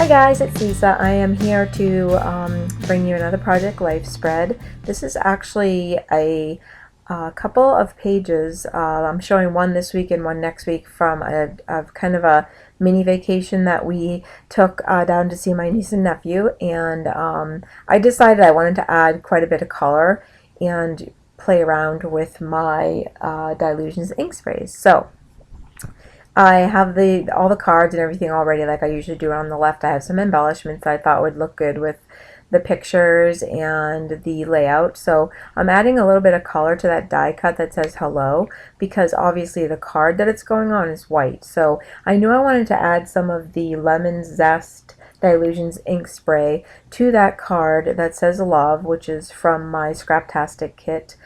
Hi guys, it's Lisa. I am here to bring you another Project Life spread. This is actually a couple of pages. I'm showing one this week and one next week from a kind of a mini vacation that we took down to see my niece and nephew. And I decided I wanted to add quite a bit of color and play around with my Dylusions ink sprays. So I have all the cards and everything already like I usually do. On the left I have some embellishments that I thought would look good with the pictures and the layout. So I'm adding a little bit of color to that die cut that says hello, because obviously the card that it's going on is white. So I knew I wanted to add some of the Lemon Zest Dylusions ink spray to that card that says love, which is from my Scraptastic kit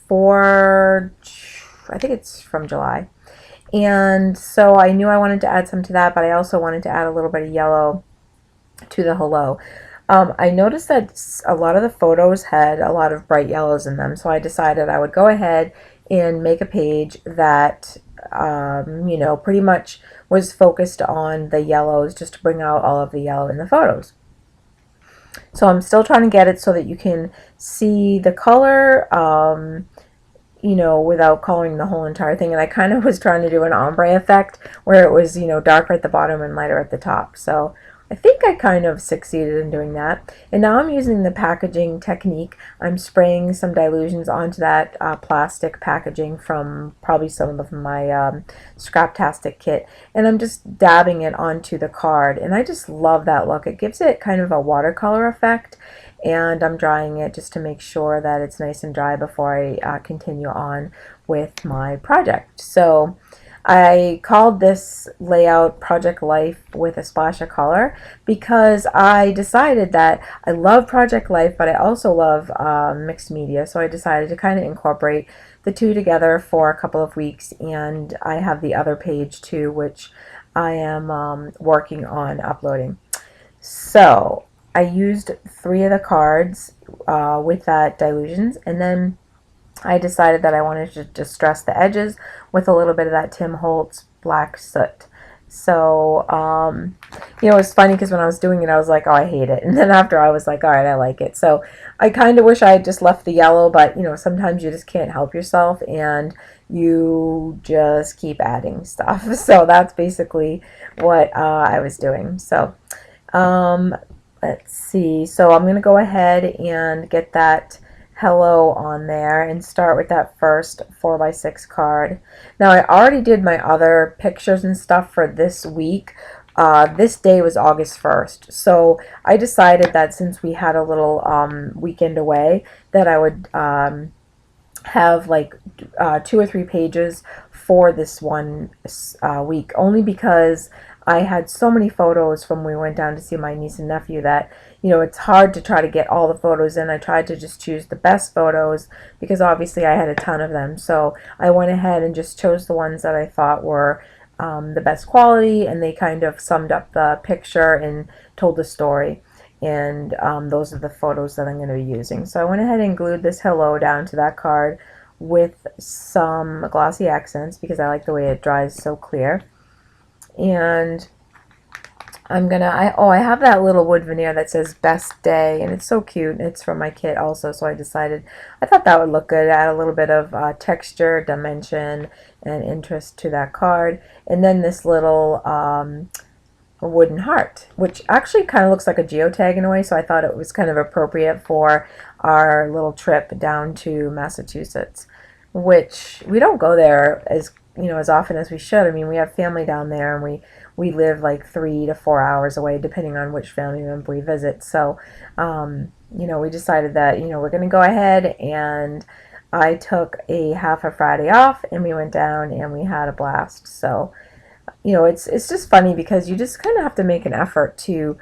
for, I think it's from July. And so I knew I wanted to add some to that, but I also wanted to add a little bit of yellow to the hello. I noticed that a lot of the photos had a lot of bright yellows in them, so I decided I would go ahead and make a page that, pretty much was focused on the yellows, just to bring out all of the yellow in the photos. So I'm still trying to get it so that you can see the color, without coloring the whole entire thing. And I kind of was trying to do an ombre effect where it was, darker at the bottom and lighter at the top. So I think I kind of succeeded in doing that. And now I'm using the packaging technique. I'm spraying some Dylusions onto that plastic packaging from probably some of my Scraptastic kit. And I'm just dabbing it onto the card. And I just love that look. It gives it kind of a watercolor effect. And I'm drying it just to make sure that it's nice and dry before I continue on with my project. So I called this layout Project Life with a Splash of Color because I decided that I love Project Life, but I also love mixed media. So I decided to kind of incorporate the two together for a couple of weeks, and I have the other page too, which I am working on uploading. So I used 3 of the cards with that Dylusions, and then I decided that I wanted to distress the edges with a little bit of that Tim Holtz Black Soot. So, it's funny because when I was doing it, I was like, oh, I hate it. And then after I was like, all right, I like it. So I kind of wish I had just left the yellow, but, sometimes you just can't help yourself and you just keep adding stuff. So that's basically what I was doing. So, let's see. So I'm going to go ahead and get that hello on there and start with that first 4x6 card. Now I already did my other pictures and stuff for this week. This day was August 1st. So I decided that since we had a little weekend away, that I would have like 2 or 3 pages for this one week, only because I had so many photos from when we went down to see my niece and nephew that, it's hard to try to get all the photos in. I tried to just choose the best photos because obviously I had a ton of them. So I went ahead and just chose the ones that I thought were the best quality, and they kind of summed up the picture and told the story. And those are the photos that I'm going to be using. So I went ahead and glued this hello down to that card with some glossy accents because I like the way it dries so clear. And I'm gonna, I have that little wood veneer that says best day, and it's so cute. It's from my kit also, so I decided I thought that would look good. Add a little bit of texture, dimension, and interest to that card. And then this little wooden heart, which actually kind of looks like a geotag in a way, so I thought it was kind of appropriate for our little trip down to Massachusetts, which we don't go there as often as we should. I mean, we have family down there, and we live like 3 to 4 hours away depending on which family member we visit. So we decided that we're going to go ahead, and I took a half a Friday off, and we went down and we had a blast. So it's just funny because you just kind of have to make an effort to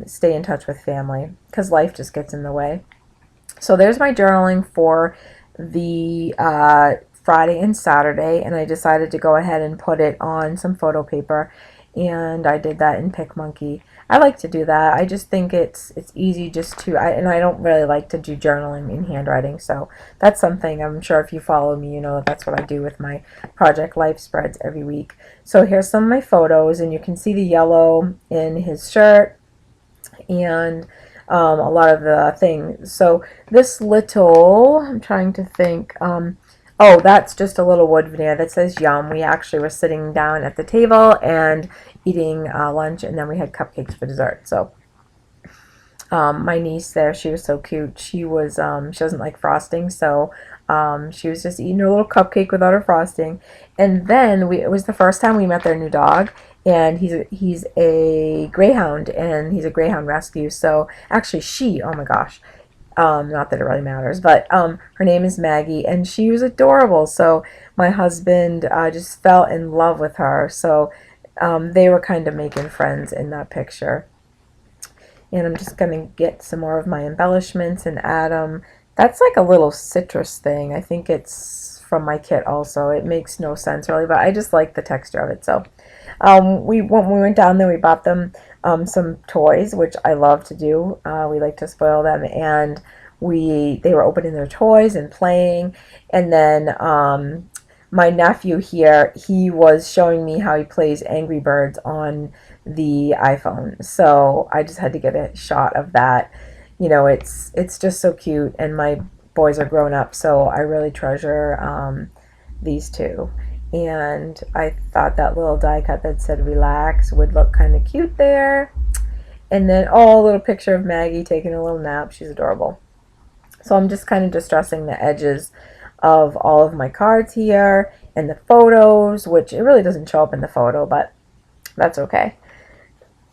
stay in touch with family because life just gets in the way. So there's my journaling for the Friday and Saturday, and I decided to go ahead and put it on some photo paper and I did that in PicMonkey. I like to do that. I just think it's easy just to, and I don't really like to do journaling in handwriting, so that's something, I'm sure if you follow me, you know that that's what I do with my Project Life spreads every week. So here's some of my photos, and you can see the yellow in his shirt, and a lot of the things. So this little, I'm trying to think, oh, that's just a little wood veneer that says yum. We actually were sitting down at the table and eating lunch, and then we had cupcakes for dessert. So my niece there, she was so cute. She was, she doesn't like frosting, so she was just eating her little cupcake without her frosting. And then it was the first time we met their new dog, and he's a greyhound, and he's a greyhound rescue. So actually, oh my gosh, not that it really matters, but her name is Maggie, and she was adorable. So my husband just fell in love with her. So they were kind of making friends in that picture. And I'm just going to get some more of my embellishments and add them. That's like a little citrus thing. I think it's from my kit also. It makes no sense really, but I just like the texture of it. So when we went down there, we bought them some toys, which I love to do. We like to spoil them, and they were opening their toys and playing. And then my nephew here, he was showing me how he plays Angry Birds on the iPhone. So I just had to get a shot of that. You know, it's just so cute, and my boys are grown up, so I really treasure these two. And I thought that little die cut that said relax would look kind of cute there. And then, oh, a little picture of Maggie taking a little nap. She's adorable. So I'm just kind of distressing the edges of all of my cards here and the photos, which it really doesn't show up in the photo, but that's okay.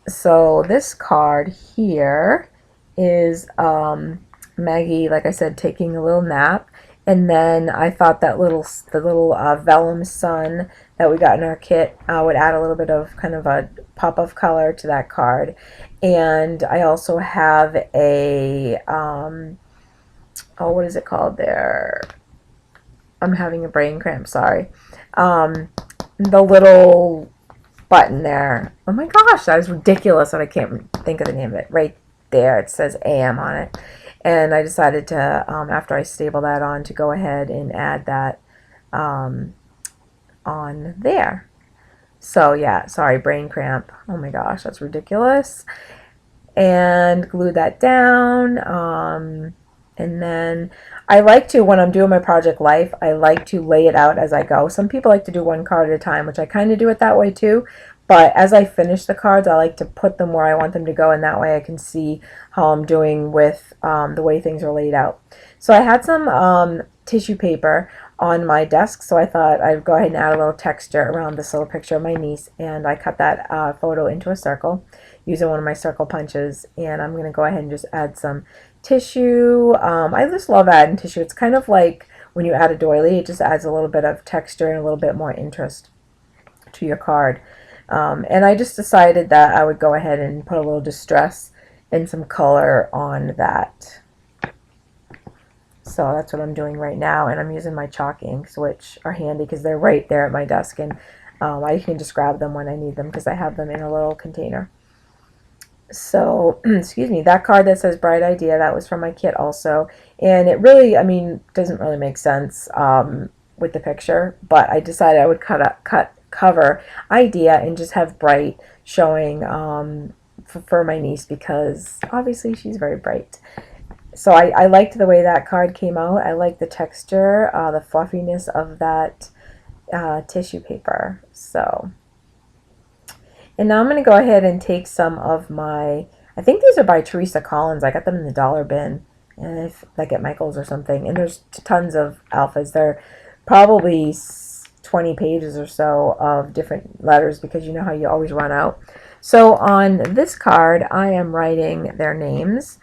So this card here is Maggie, like I said, taking a little nap. And then I thought that the little vellum sun that we got in our kit would add a little bit of kind of a pop of color to that card. And I also have a, oh, what is it called there? I'm having a brain cramp, sorry. The little button there. Oh my gosh, that is ridiculous that I can't think of the name of it. Right there, it says AM on it. And I decided to, after I stable that on, to go ahead and add that on there. So yeah, sorry, brain cramp. Oh my gosh, that's ridiculous. And glue that down. And then I like to, when I'm doing my Project Life, I like to lay it out as I go. Some people like to do one card at a time, which I kind of do it that way too. But as I finish the cards, I like to put them where I want them to go, and that way I can see how I'm doing with the way things are laid out. So I had some tissue paper on my desk, so I thought I'd go ahead and add a little texture around this little picture of my niece, and I cut that photo into a circle using one of my circle punches, and I'm going to go ahead and just add some tissue. I just love adding tissue. It's kind of like when you add a doily, it just adds a little bit of texture and a little bit more interest to your card. And I just decided that I would go ahead and put a little distress and some color on that. So that's what I'm doing right now, and I'm using my chalk inks, which are handy because they're right there at my desk, and I can just grab them when I need them because I have them in a little container. So, excuse me, that card that says Bright Idea, that was from my kit also, and it really, I mean, doesn't really make sense with the picture, but I decided I would cover Idea and just have Bright showing for my niece because obviously she's very bright. So I liked the way that card came out. I like the texture, the fluffiness of that tissue paper. So, and now I'm going to go ahead and take some of my, I think these are by Teresa Collins. I got them in the dollar bin, and if like at Michael's or something. And there's tons of alphas. They're probably 20 pages or so of different letters because you know how you always run out. So on this card, I am writing their names,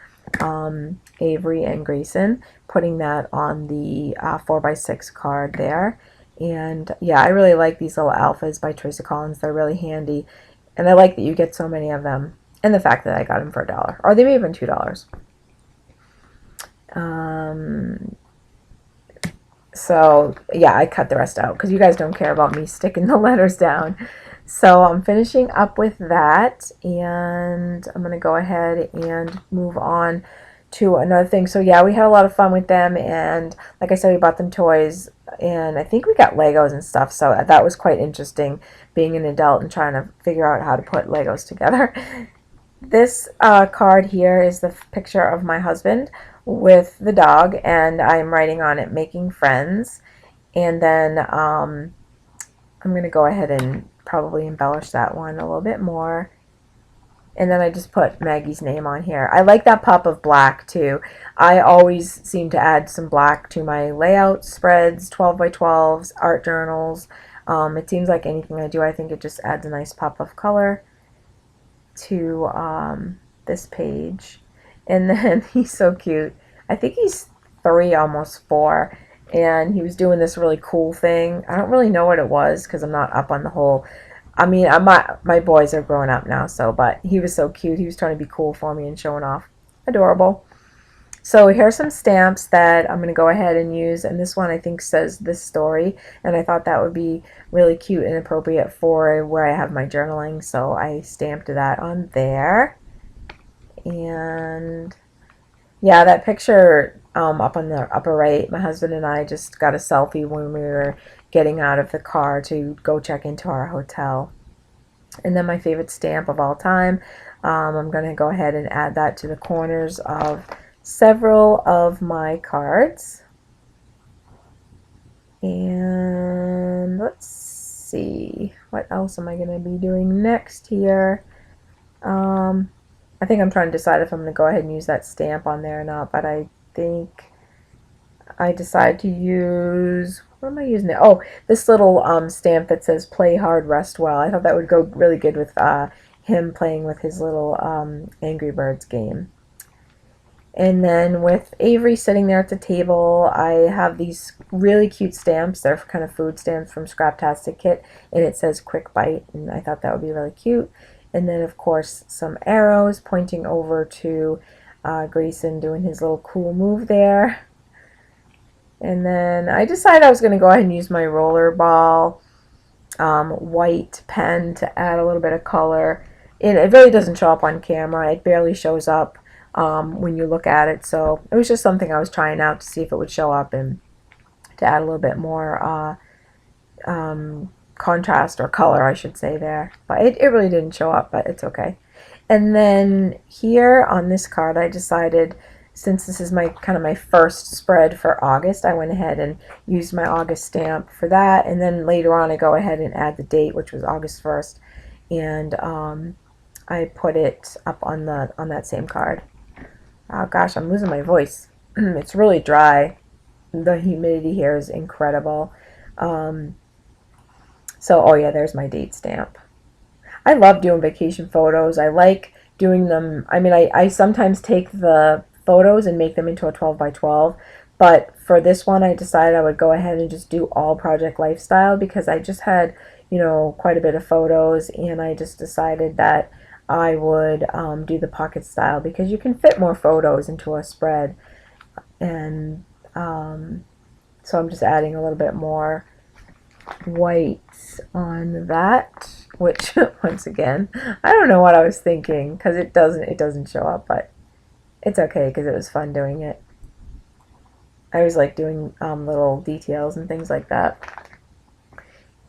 Avery and Grayson, putting that on the 4x6 card there. And yeah, I really like these little alphas by Teresa Collins. They're really handy. And I like that you get so many of them. And the fact that I got them for $1. Or they may have been $2. So yeah, I cut the rest out because you guys don't care about me sticking the letters down. So I'm finishing up with that, and I'm going to go ahead and move on to another thing. So yeah, we had a lot of fun with them, and like I said, we bought them toys, and I think we got Legos and stuff, so that was quite interesting, being an adult and trying to figure out how to put Legos together. This card here is the picture of my husband with the dog, and I'm writing on it, making friends. And then I'm going to go ahead and probably embellish that one a little bit more. And then I just put Maggie's name on here. I like that pop of black too. I always seem to add some black to my layout spreads, 12 by 12s, art journals. It seems like anything I do, I think it just adds a nice pop of color to this page. And then he's so cute. I think he's 3, almost 4. And he was doing this really cool thing. I don't really know what it was because I'm not up on the whole. I mean, my boys are growing up now, so, but he was so cute. He was trying to be cool for me and showing off. Adorable. So here's some stamps that I'm going to go ahead and use, and this one I think says this story, and I thought that would be really cute and appropriate for where I have my journaling, so I stamped that on there. And yeah, that picture up on the upper right, my husband and I just got a selfie when we were getting out of the car to go check into our hotel. And then my favorite stamp of all time, I'm going to go ahead and add that to the corners of several of my cards. And let's see, what else am I going to be doing next here? I think I'm trying to decide if I'm going to go ahead and use that stamp on there or not, but I think I decided to use, what am I using there? Oh, this little stamp that says play hard, rest well. I thought that would go really good with him playing with his little Angry Birds game. And then with Avery sitting there at the table, I have these really cute stamps. They're kind of food stamps from Scraptastic Kit, and it says quick bite, and I thought that would be really cute. And then, of course, some arrows pointing over to Grayson doing his little cool move there. And then I decided I was going to go ahead and use my rollerball white pen to add a little bit of color. And it really doesn't show up on camera. It barely shows up when you look at it. So it was just something I was trying out to see if it would show up and to add a little bit more contrast or color, I should say, there. But it really didn't show up, but it's okay. And then here on this card, I decided, since this is my kind of my first spread for August, I went ahead and used my August stamp for that. And then later on, I go ahead and add the date, which was August 1st. And I put it up on that same card. Oh gosh, I'm losing my voice. It's really dry. The humidity here is incredible. So, oh yeah, there's my date stamp. I love doing vacation photos. I like doing them. I mean, I sometimes take the photos and make them into a 12 by 12. But for this one, I decided I would go ahead and just do all Project Lifestyle because I just had, you know, quite a bit of photos, and I just decided that I would do the pocket style because you can fit more photos into a spread. And so I'm just adding a little bit more white on that, which once again, I don't know what I was thinking because it doesn't show up, but it's okay because it was fun doing it. I always like doing little details and things like that.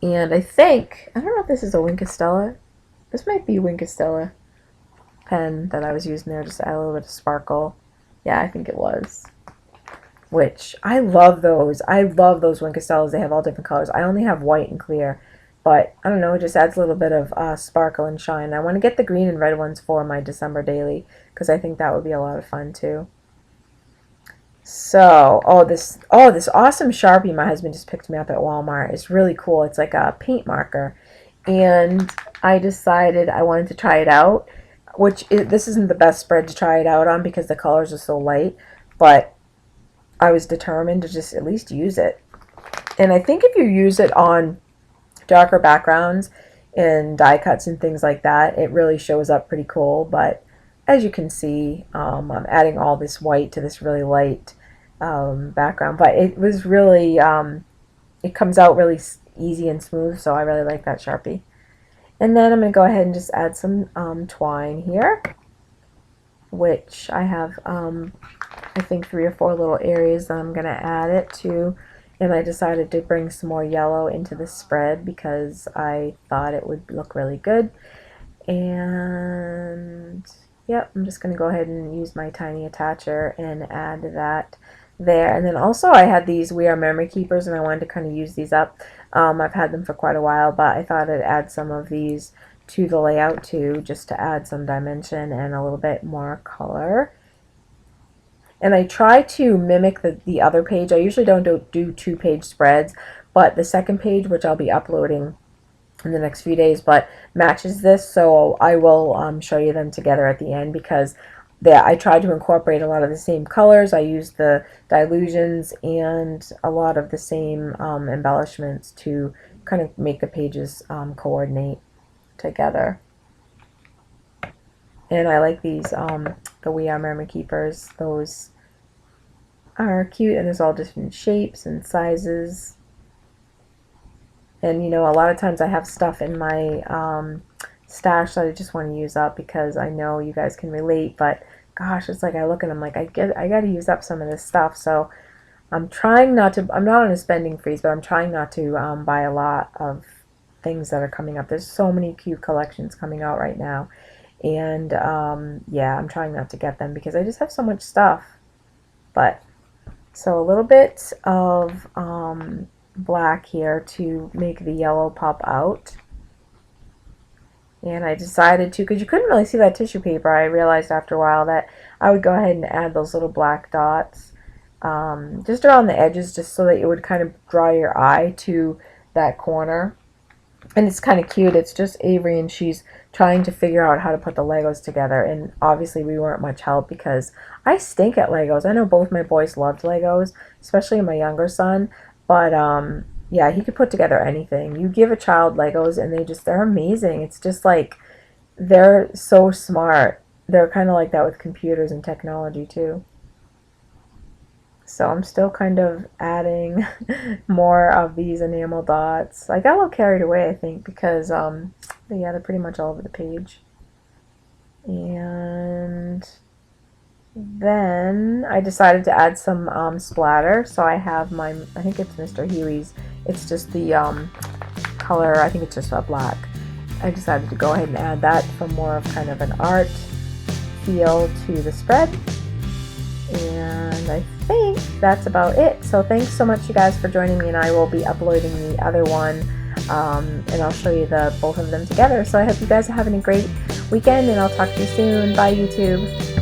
And I don't know if this is a Wink of Stella. This might be Wink of Stella pen that I was using there just to add a little bit of sparkle. Yeah, I think it was. Which, I love those. I love those Wink of Stellas. They have all different colors. I only have white and clear. But, I don't know, it just adds a little bit of sparkle and shine. I want to get the green and red ones for my December daily because I think that would be a lot of fun too. So, this awesome Sharpie my husband just picked me up at Walmart. It's really cool. It's like a paint marker. And I decided I wanted to try it out, this isn't the best spread to try it out on because the colors are so light, but I was determined to just at least use it. And I think if you use it on darker backgrounds and die cuts and things like that, it really shows up pretty cool. But as you can see, I'm adding all this white to this really light background. But it was really, it comes out really easy and smooth, so I really like that Sharpie. And then I'm going to go ahead and just add some twine here, which I have, I think 3 or 4 little areas that I'm going to add it to. And I decided to bring some more yellow into the spread because I thought it would look really good. And yep, I'm just going to go ahead and use my tiny attacher and add that there. And then also I had these We Are Memory Keepers, and I wanted to kind of use these up. I've had them for quite a while, but I thought I'd add some of these to the layout too, just to add some dimension and a little bit more color. And I try to mimic the other page. I usually don't do 2-page spreads, but the second page, which I'll be uploading in the next few days, but matches this, so I will show you them together at the end, because I tried to incorporate a lot of the same colors. I used the dilutions and a lot of the same embellishments to kind of make the pages coordinate together. And I like these, the We Are Memory Keepers. Those are cute, and there's all different shapes and sizes. And you know, a lot of times I have stuff in my stash that I just want to use up, because I know you guys can relate, but gosh, it's like I look and I'm like, I got to use up some of this stuff. So I'm trying not to, I'm not on a spending freeze, but I'm trying not to buy a lot of things that are coming up. There's so many cute collections coming out right now. And yeah, I'm trying not to get them because I just have so much stuff. But so a little bit of black here to make the yellow pop out. And I decided to, because you couldn't really see that tissue paper, I realized after a while that I would go ahead and add those little black dots just around the edges, just so that it would kind of draw your eye to that corner. And it's kind of cute. It's just Avery, and she's trying to figure out how to put the Legos together. And obviously we weren't much help because I stink at Legos. I know both my boys loved Legos, especially my younger son. But yeah, he could put together anything. You give a child Legos and they're amazing. It's just like, they're so smart. They're kind of like that with computers and technology too. So I'm still kind of adding more of these enamel dots. I got a little carried away, I think, because yeah, they're pretty much all over the page. And then I decided to add some splatter. So I have my, I think it's Mr. Huey's. It's just the color, I think it's just a black. I decided to go ahead and add that for more of kind of an art feel to the spread. And I think that's about it. So thanks so much, you guys, for joining me, and I will be uploading the other one, and I'll show you both of them together. So I hope you guys are having a great weekend, and I'll talk to you soon. Bye, YouTube.